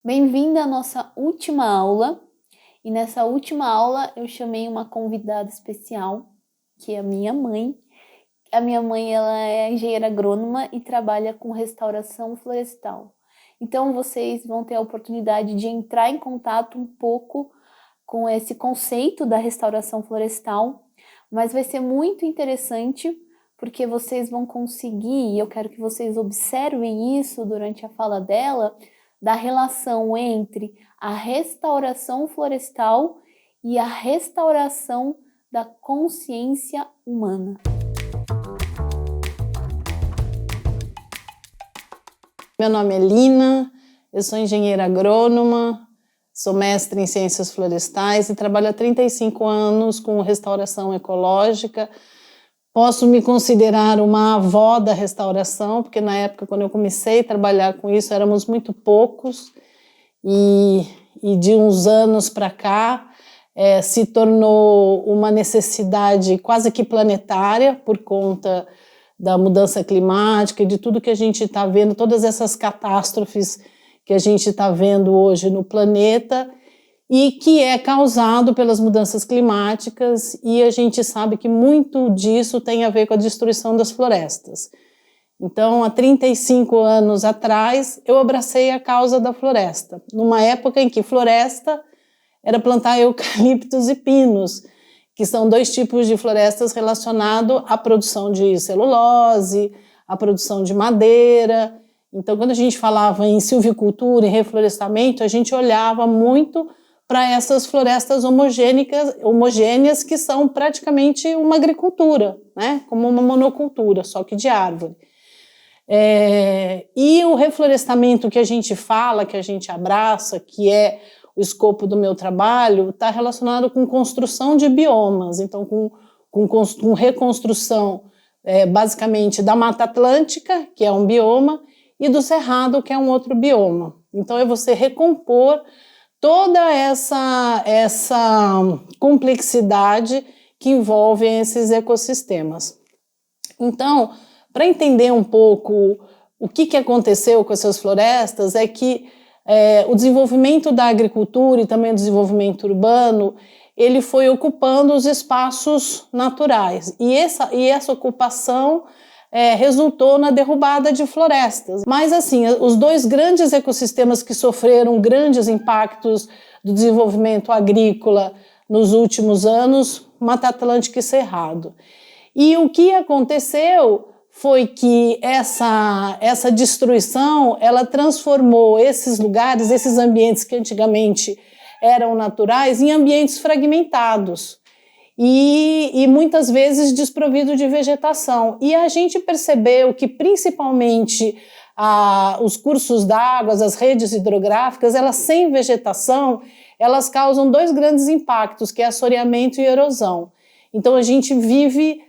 Bem-vinda à nossa última aula. E nessa última aula eu chamei uma convidada especial, que é a minha mãe. A minha mãe, ela é engenheira agrônoma e trabalha com restauração florestal. Então vocês vão ter a oportunidade de entrar em contato um pouco com esse conceito da restauração florestal, mas vai ser muito interessante porque vocês vão conseguir, e eu quero que vocês observem isso durante a fala dela, da relação entre a restauração florestal e a restauração da consciência humana. Meu nome é Lina, eu sou engenheira agrônoma, sou mestre em ciências florestais e trabalho há 35 anos com restauração ecológica. Posso me considerar uma avó da restauração, porque na época, quando eu comecei a trabalhar com isso, éramos muito poucos, e de uns anos para cá se tornou uma necessidade quase que planetária por conta da mudança climática e de tudo que a gente está vendo, todas essas catástrofes que a gente está vendo hoje no planeta e que é causado pelas mudanças climáticas, e a gente sabe que muito disso tem a ver com a destruição das florestas. Então, há 35 anos atrás, eu abracei a causa da floresta, numa época em que floresta era plantar eucaliptos e pinos, que são dois tipos de florestas relacionados à produção de celulose, à produção de madeira. Então, quando a gente falava em silvicultura, em reflorestamento, a gente olhava muito para essas florestas homogêneas que são praticamente uma agricultura, né? Como uma monocultura, só que de árvore. E o reflorestamento que a gente fala, que a gente abraça, que é o escopo do meu trabalho, está relacionado com construção de biomas, então com reconstrução basicamente da Mata Atlântica, que é um bioma, e do Cerrado, que é um outro bioma. Então é você recompor toda essa complexidade que envolve esses ecossistemas. Então, para entender um pouco o que aconteceu com essas florestas, é que o desenvolvimento da agricultura e também o desenvolvimento urbano, ele foi ocupando os espaços naturais, e essa ocupação resultou na derrubada de florestas. Mas assim, os dois grandes ecossistemas que sofreram grandes impactos do desenvolvimento agrícola nos últimos anos, Mata Atlântica e Cerrado. E o que aconteceu foi que essa destruição, ela transformou esses lugares, esses ambientes que antigamente eram naturais, em ambientes fragmentados e muitas vezes desprovidos de vegetação. E a gente percebeu que principalmente os cursos d'água, as redes hidrográficas, elas sem vegetação, elas causam dois grandes impactos, que é assoreamento e erosão. Então a gente vive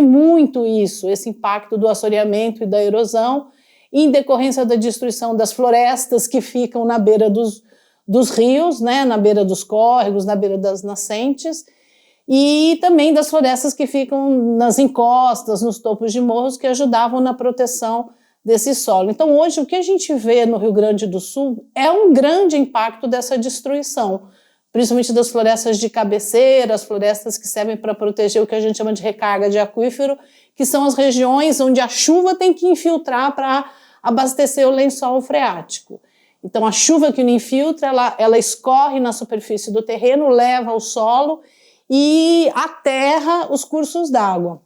muito isso, esse impacto do assoreamento e da erosão, em decorrência da destruição das florestas que ficam na beira dos rios, né, na beira dos córregos, na beira das nascentes, e também das florestas que ficam nas encostas, nos topos de morros, que ajudavam na proteção desse solo. Então hoje o que a gente vê no Rio Grande do Sul é um grande impacto dessa destruição, principalmente das florestas de cabeceira, as florestas que servem para proteger o que a gente chama de recarga de aquífero, que são as regiões onde a chuva tem que infiltrar para abastecer o lençol freático. Então a chuva que não infiltra, ela escorre na superfície do terreno, leva ao solo e aterra os cursos d'água.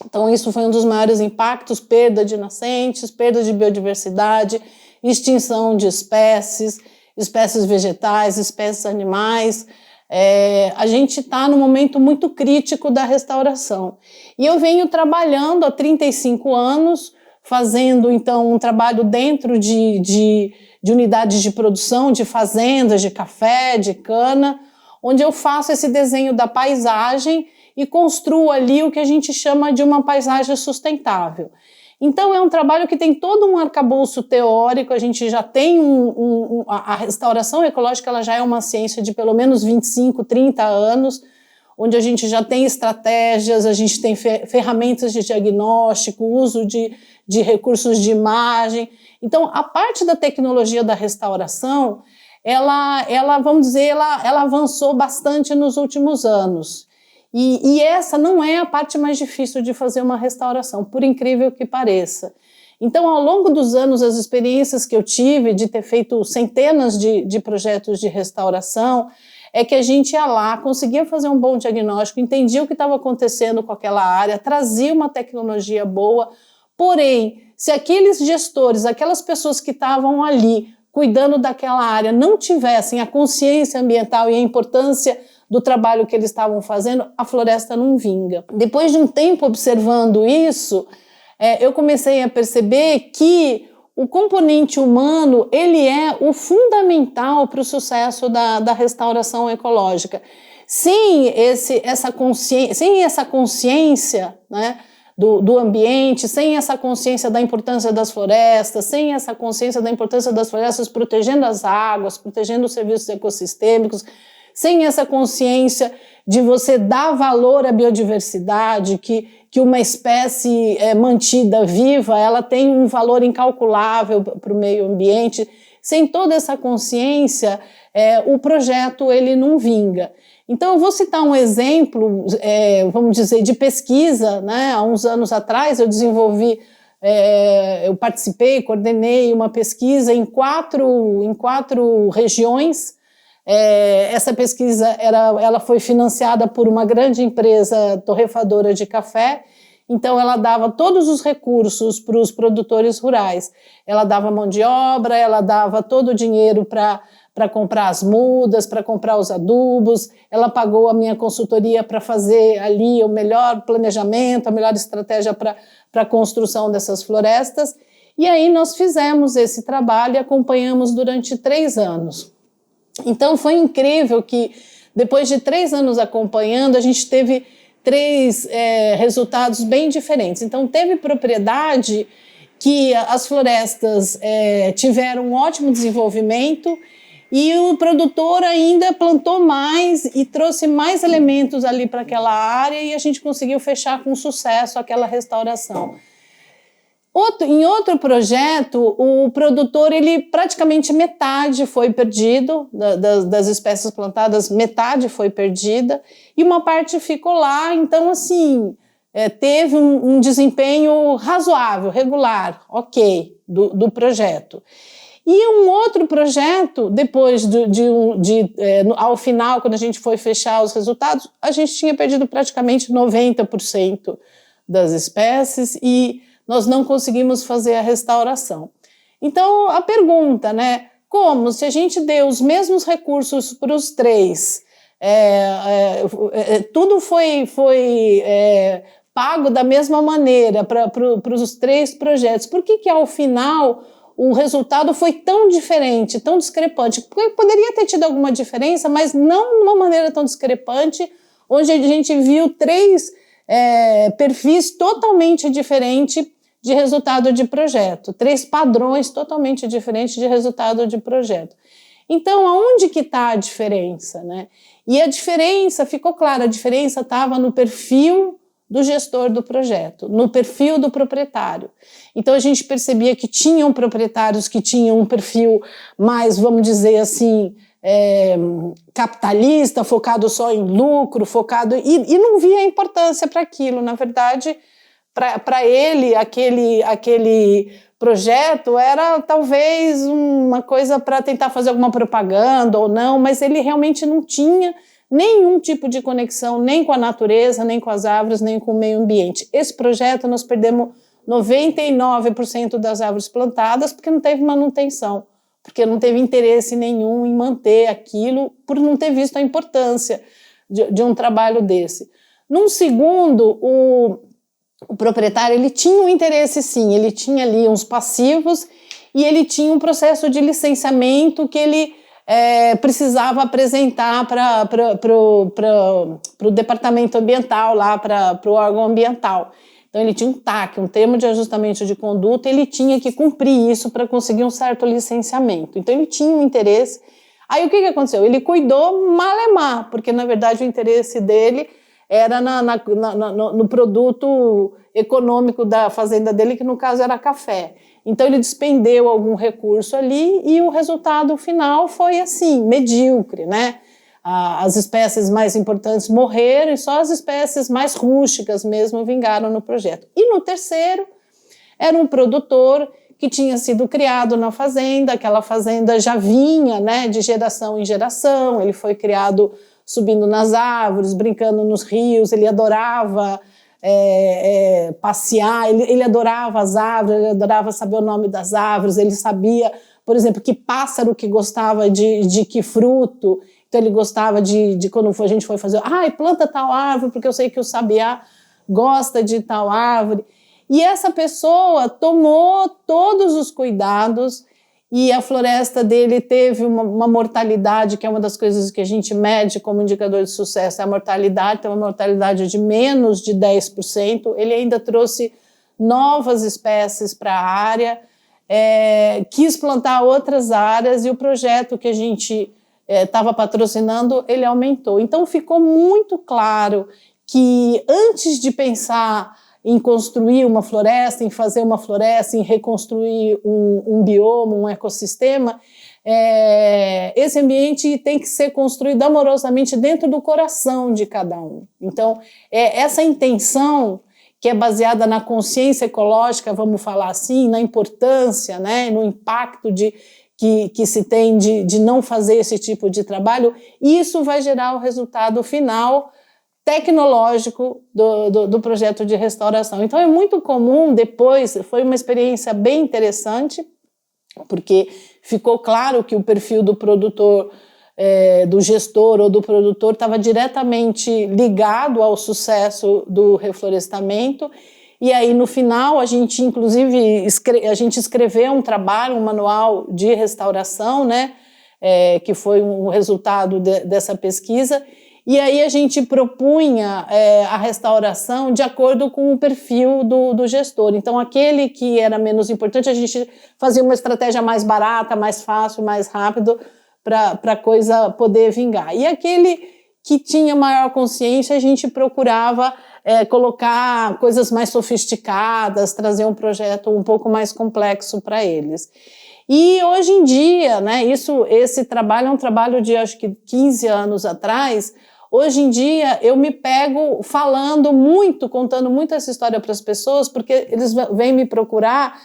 Então isso foi um dos maiores impactos, perda de nascentes, perda de biodiversidade, extinção de espécies vegetais, espécies animais. A gente está num momento muito crítico da restauração. E eu venho trabalhando há 35 anos, fazendo então um trabalho dentro de unidades de produção, de fazendas, de café, de cana, onde eu faço esse desenho da paisagem e construo ali o que a gente chama de uma paisagem sustentável. Então é um trabalho que tem todo um arcabouço teórico, a gente já tem a restauração ecológica, ela já é uma ciência de pelo menos 25, 30 anos, onde a gente já tem estratégias, a gente tem ferramentas de diagnóstico, uso de recursos de imagem. Então, a parte da tecnologia da restauração, ela vamos dizer, ela avançou bastante nos últimos anos. E essa não é a parte mais difícil de fazer uma restauração, por incrível que pareça. Então, ao longo dos anos, as experiências que eu tive de ter feito centenas de projetos de restauração, é que a gente ia lá, conseguia fazer um bom diagnóstico, entendia o que estava acontecendo com aquela área, trazia uma tecnologia boa, porém, se aqueles gestores, aquelas pessoas que estavam ali cuidando daquela área não tivessem a consciência ambiental e a importância do trabalho que eles estavam fazendo, a floresta não vinga. Depois de um tempo observando isso, eu comecei a perceber que o componente humano, ele é o fundamental para o sucesso da restauração ecológica. Sem essa consciência, né, do ambiente, sem essa consciência da importância das florestas, sem essa consciência da importância das florestas protegendo as águas, protegendo os serviços ecossistêmicos, sem essa consciência de você dar valor à biodiversidade, que uma espécie mantida viva, ela tem um valor incalculável para o meio ambiente. Sem toda essa consciência, o projeto ele não vinga. Então, eu vou citar um exemplo, vamos dizer, de pesquisa, né? Há uns anos atrás, eu desenvolvi, eu participei, coordenei uma pesquisa em quatro regiões. Essa pesquisa ela foi financiada por uma grande empresa torrefadora de café, então ela dava todos os recursos para os produtores rurais. Ela dava mão de obra, ela dava todo o dinheiro para comprar as mudas, para comprar os adubos, ela pagou a minha consultoria para fazer ali o melhor planejamento, a melhor estratégia para a construção dessas florestas, e aí nós fizemos esse trabalho e acompanhamos durante 3 anos. Então foi incrível que depois de 3 anos acompanhando, a gente teve 3 resultados bem diferentes. Então teve propriedade que as florestas tiveram um ótimo desenvolvimento e o produtor ainda plantou mais e trouxe mais elementos ali para aquela área e a gente conseguiu fechar com sucesso aquela restauração. Em outro projeto, o produtor, ele praticamente metade foi perdido, das espécies plantadas, metade foi perdida, e uma parte ficou lá, então assim, teve um desempenho razoável, regular, ok, do projeto. E um outro projeto, depois ao final, quando a gente foi fechar os resultados, a gente tinha perdido praticamente 90% das espécies e nós não conseguimos fazer a restauração. Então, a pergunta, né, como se a gente deu os mesmos recursos para os 3, tudo foi pago da mesma maneira para os 3 projetos, por que ao final o resultado foi tão diferente, tão discrepante? Porque poderia ter tido alguma diferença, mas não de uma maneira tão discrepante, onde a gente viu 3 perfis totalmente diferentes de resultado de projeto, 3 padrões totalmente diferentes de resultado de projeto. Então, aonde que está a diferença, né? E a diferença, ficou clara, a diferença estava no perfil do gestor do projeto, no perfil do proprietário. Então, a gente percebia que tinham proprietários que tinham um perfil mais, vamos dizer assim, capitalista, focado só em lucro, e não via importância para aquilo. Na verdade, para ele, aquele projeto era talvez uma coisa para tentar fazer alguma propaganda ou não, mas ele realmente não tinha nenhum tipo de conexão, nem com a natureza, nem com as árvores, nem com o meio ambiente. Esse projeto nós perdemos 99% das árvores plantadas porque não teve manutenção, porque não teve interesse nenhum em manter aquilo, por não ter visto a importância de um trabalho desse. Num segundo, o proprietário, ele tinha um interesse sim, ele tinha ali uns passivos e ele tinha um processo de licenciamento que ele precisava apresentar para o departamento ambiental, lá para o órgão ambiental. Então ele tinha um TAC, um termo de ajustamento de conduta, ele tinha que cumprir isso para conseguir um certo licenciamento. Então ele tinha um interesse. Aí o que aconteceu? Ele cuidou malemar, porque na verdade o interesse dele era no produto econômico da fazenda dele, que no caso era café. Então ele despendeu algum recurso ali e o resultado final foi assim, medíocre, né? As espécies mais importantes morreram e só as espécies mais rústicas mesmo vingaram no projeto. E no terceiro, era um produtor que tinha sido criado na fazenda, aquela fazenda já vinha, né, de geração em geração, ele foi criado subindo nas árvores, brincando nos rios, ele adorava passear, ele adorava as árvores, ele adorava saber o nome das árvores, ele sabia, por exemplo, que pássaro que gostava de que fruto. Então ele gostava de quando a gente foi fazer, planta tal árvore, porque eu sei que o sabiá gosta de tal árvore. E essa pessoa tomou todos os cuidados e a floresta dele teve uma mortalidade, que é uma das coisas que a gente mede como indicador de sucesso, é a mortalidade, tem uma mortalidade de menos de 10%. Ele ainda trouxe novas espécies para a área, quis plantar outras áreas e o projeto que a gente estava patrocinando, ele aumentou. Então ficou muito claro que antes de pensar em construir uma floresta, em fazer uma floresta, em reconstruir um bioma, um ecossistema, esse ambiente tem que ser construído amorosamente dentro do coração de cada um. Então, essa intenção que é baseada na consciência ecológica, vamos falar assim, na importância, né, no impacto que se tem de não fazer esse tipo de trabalho, isso vai gerar o resultado final tecnológico do projeto de restauração. Então é muito comum depois, foi uma experiência bem interessante, porque ficou claro que o perfil do produtor, do gestor ou do produtor estava diretamente ligado ao sucesso do reflorestamento. E aí, no final, a gente, inclusive, escreveu um trabalho, um manual de restauração, né, que foi um resultado dessa pesquisa. E aí a gente propunha a restauração de acordo com o perfil do gestor. Então, aquele que era menos importante, a gente fazia uma estratégia mais barata, mais fácil, mais rápido, para a coisa poder vingar. E aquele que tinha maior consciência, a gente procurava colocar coisas mais sofisticadas, trazer um projeto um pouco mais complexo para eles. E hoje em dia, né, esse trabalho é um trabalho de acho que 15 anos atrás. Hoje em dia eu me pego falando muito, contando muito essa história para as pessoas, porque eles vêm me procurar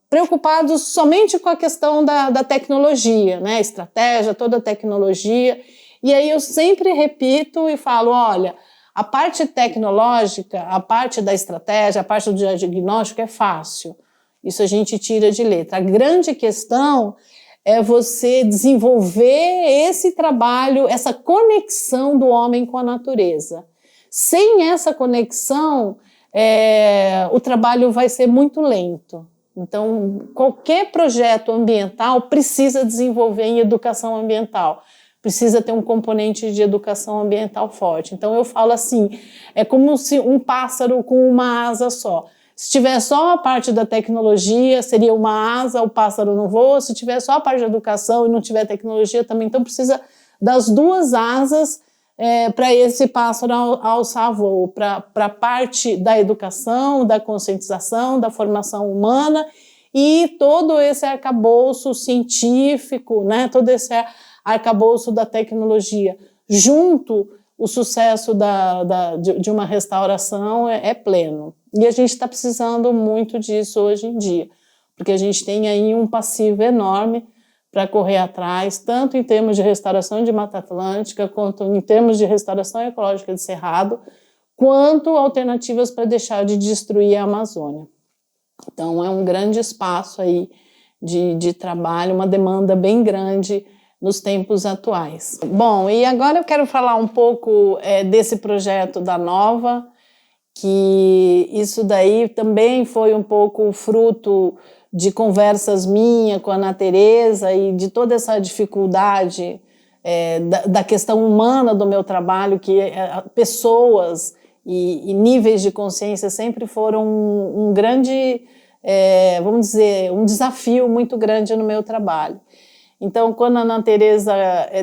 preocupados somente com a questão da tecnologia, né, estratégia, toda a tecnologia. E aí eu sempre repito e falo, olha, a parte tecnológica, a parte da estratégia, a parte do diagnóstico é fácil. Isso a gente tira de letra. A grande questão é você desenvolver esse trabalho, essa conexão do homem com a natureza. Sem essa conexão, o trabalho vai ser muito lento. Então, qualquer projeto ambiental precisa desenvolver em educação ambiental. Precisa ter um componente de educação ambiental forte. Então, eu falo assim, é como se um pássaro com uma asa só. Se tiver só a parte da tecnologia, seria uma asa, o pássaro não voa. Se tiver só a parte da educação e não tiver tecnologia também, então precisa das duas asas para esse pássaro alçar voo, para a parte da educação, da conscientização, da formação humana e todo esse arcabouço científico, né, todo esse arcabouço da tecnologia. Junto, o sucesso de uma restauração é pleno. E a gente está precisando muito disso hoje em dia, porque a gente tem aí um passivo enorme para correr atrás, tanto em termos de restauração de Mata Atlântica, quanto em termos de restauração ecológica de Cerrado, quanto alternativas para deixar de destruir a Amazônia. Então é um grande espaço aí de trabalho, uma demanda bem grande nos tempos atuais. Bom, e agora eu quero falar um pouco desse projeto da Nova, que isso daí também foi um pouco fruto de conversas minhas com a Ana Tereza e de toda essa dificuldade da questão humana do meu trabalho, que pessoas e níveis de consciência sempre foram um grande, vamos dizer, um desafio muito grande no meu trabalho. Então, quando a Ana Teresa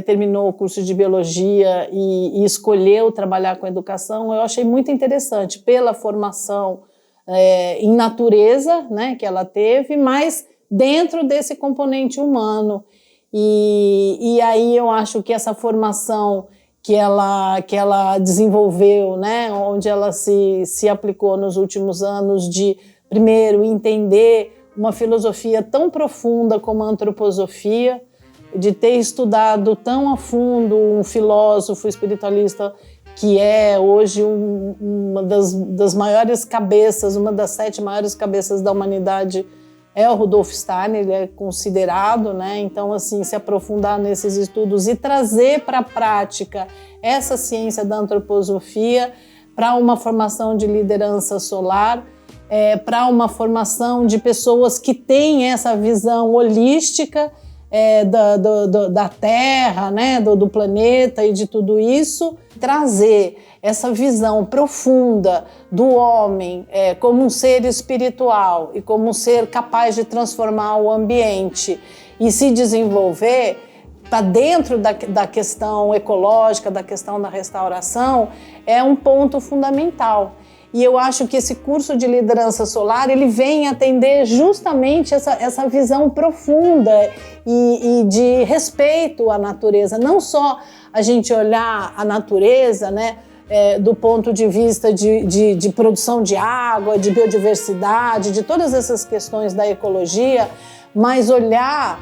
terminou o curso de biologia e escolheu trabalhar com educação, eu achei muito interessante, pela formação em natureza, né, que ela teve, mas dentro desse componente humano. E aí eu acho que essa formação que ela desenvolveu, né, onde ela se aplicou nos últimos anos de, primeiro, entender uma filosofia tão profunda como a antroposofia, de ter estudado tão a fundo um filósofo espiritualista que é hoje uma das maiores cabeças, uma das 7 maiores cabeças da humanidade, é o Rudolf Steiner, ele é considerado, né? Então, assim, se aprofundar nesses estudos e trazer para a prática essa ciência da antroposofia para uma formação de liderança solar, para uma formação de pessoas que têm essa visão holística da Terra, né, do planeta e de tudo isso, trazer essa visão profunda do homem como um ser espiritual e como um ser capaz de transformar o ambiente e se desenvolver para dentro da questão ecológica, da questão da restauração, é um ponto fundamental. E eu acho que esse curso de liderança solar, ele vem atender justamente essa visão profunda e de respeito à natureza. Não só a gente olhar a natureza, né, do ponto de vista de produção de água, de biodiversidade, de todas essas questões da ecologia, mas olhar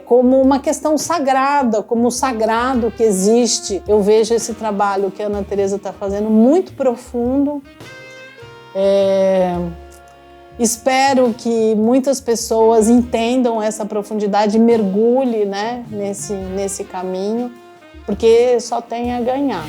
como uma questão sagrada, como o sagrado que existe. Eu vejo esse trabalho que a Ana Teresa está fazendo muito profundo. Espero que muitas pessoas entendam essa profundidade e mergulhem, né, nesse caminho, porque só tem a ganhar.